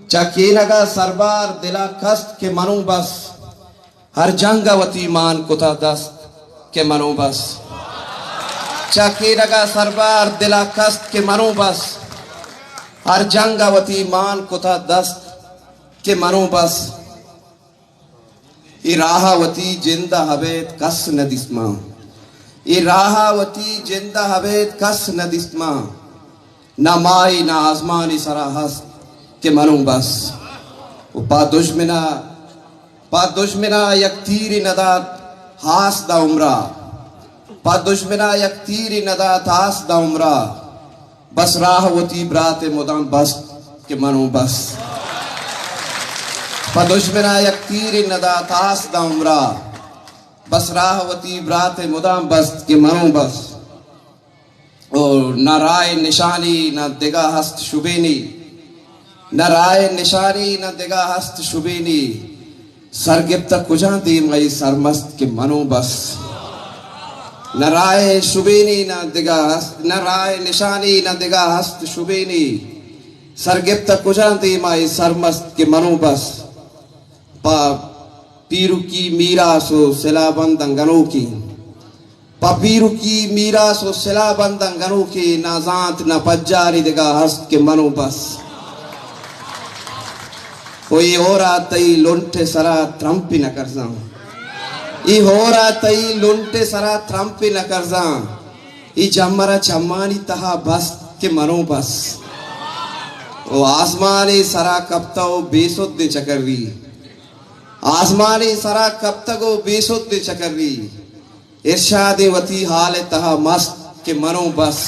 चकीनगा सरबार दिला कस्त के मनु बस हर जंगवती मान कुता दस्त के मनु बस चकीनगा सरबार दिला कस्त के मनु बस हर जंगवती मान कुता दस्त के मनु बस इराहावती जिंदा हवेत कस नदिस्मा इराहावती जिंदा हवेत कस नदिस्मा न माई न आसमानी सरा हस्त के मनु बस पा दुश्मना यक तीरी नदात हास दा उम्रा पा दुश्मना यक तीरी नदात हास दा उम्रा बस राहवती ब्रात मुदाम बस के मनु बस पा दुश्मना यक तीरी नदात हास दा उम्रा बस राहवती ब्रात मुदाम बस के मनु बस और न राय निशानी न दिगा हस्त शुबेनी न राय निशानी न दिगा हस्त शुबेनी सरगिप्त कुजा दी मई सरमस्त के मनु बस न राय शुबेनी न दिगा हस्त न राय निशानी न दिगा हस्त शुबेनी सरगिप्त कुजा दी मई सरमस्त के मनु बस पा पीरू की मीरा सो सिलाबंद अंगनों की पपीरू की मीरा सो सिलाबंद अंगनों की ना जात न पज्जारी दिगा हस्त के मनु बस कोई होरा तई लुंटे सरा ट्रम्पी न करजा ई होरा तई लुंटे सरा ट्रम्पी न करजा ई जमरा चम्मानी तहा बस के मनो बस ओ आसमानी सरा कप्ता बेसुद दे चकररी आसमानी सरा कप्ता को बेसुद दे चकररी इरशाद वती हाल तहा मस्त के मनो बस